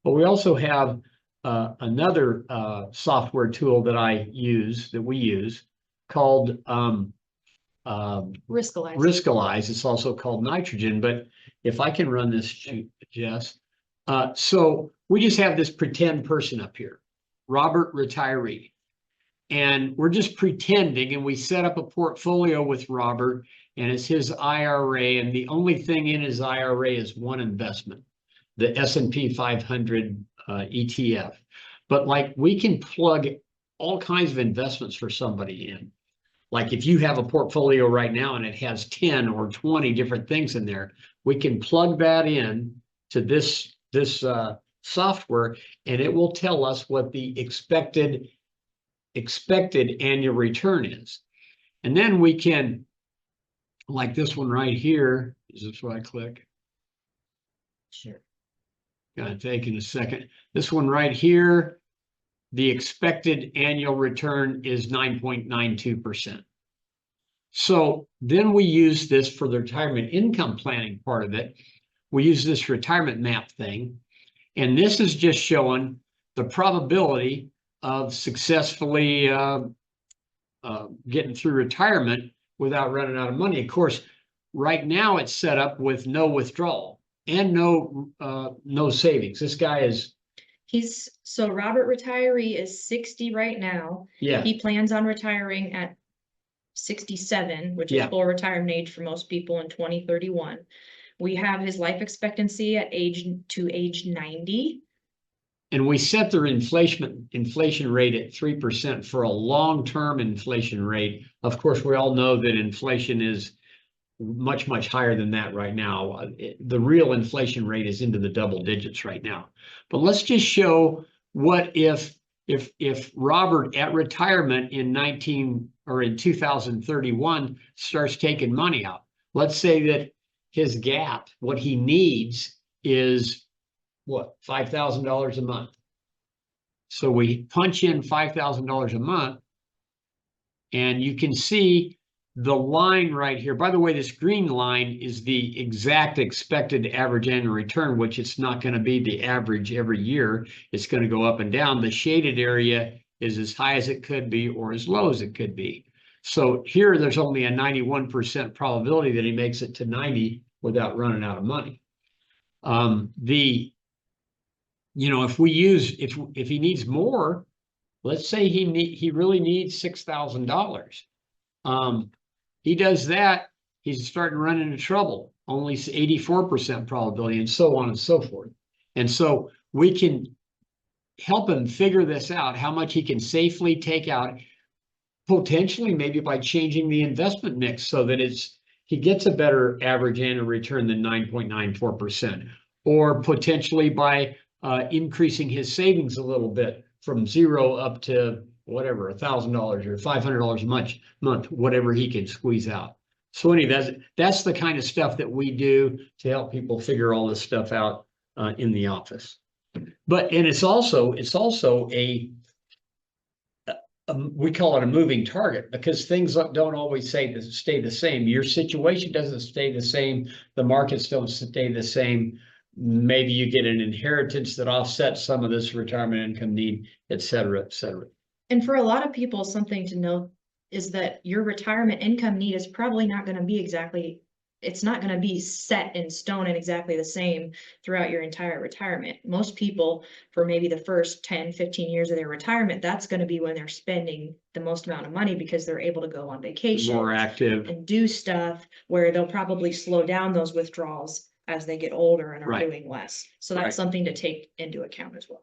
But we also have another software tool that we use called Riskalyze. Riskalyze. It's also called Nitrogen. But if I can run this, Jess. So we just have this pretend person up here, Robert retiree. And we're just pretending, and we set up a portfolio with Robert, and it's his IRA. And the only thing in his IRA is one investment, the S&P 500 ETF. But like we can plug all kinds of investments for somebody in. Like if you have a portfolio right now and it has 10 or 20 different things in there, we can plug that in to this software, and it will tell us what the expected annual return is. And then we can, like this one right here, is this what I click? Sure. Gonna take in a second. This one right here, the expected annual return is 9.92%. So then we use this for the retirement income planning part of it. We use this retirement map thing, and this is just showing the probability of successfully getting through retirement without running out of money. Of course, right now it's set up with no withdrawal and no savings. This guy is so Robert retiree is 60 right now. Yeah. He plans on retiring at 67, which is full retirement age for most people in 2031. We have his life expectancy at age 90. And we set their inflation rate at 3% for a long-term inflation rate. Of course, we all know that inflation is much, much higher than that right now. The real inflation rate is into the double digits right now. But let's just show what if Robert at retirement in 2031 starts taking money out. Let's say that his gap, what he needs is what, $5,000 a month. So we punch in $5,000 a month, and you can see the line right here. By the way, this green line is the exact expected average annual return, which it's not going to be the average every year. It's going to go up and down. The shaded area is as high as it could be or as low as it could be. So here there's only a 91% probability that he makes it to 90 without running out of money. If he needs more, let's say he really needs $6,000. He does that, he's starting to run into trouble, only 84% probability, and so on and so forth. And so we can help him figure this out, how much he can safely take out, potentially maybe by changing the investment mix so that he gets a better average annual return than 9.94%, or potentially by increasing his savings a little bit from 0 up to whatever, $1,000 or $500 a month, whatever he can squeeze out. So anyway, that's the kind of stuff that we do to help people figure all this stuff out in the office. And it's also we call it a moving target, because things don't always stay the same. Your situation doesn't stay the same. The markets don't stay the same. Maybe you get an inheritance that offsets some of this retirement income need, et cetera, et cetera. And for a lot of people, something to note is that your retirement income need is probably not going to be it's not going to be set in stone and exactly the same throughout your entire retirement. Most people, for maybe the first 10, 15 years of their retirement, that's going to be when they're spending the most amount of money, because they're able to go on vacation, more active, and do stuff where they'll probably slow down those withdrawals as they get older and are doing less. So that's something to take into account as well.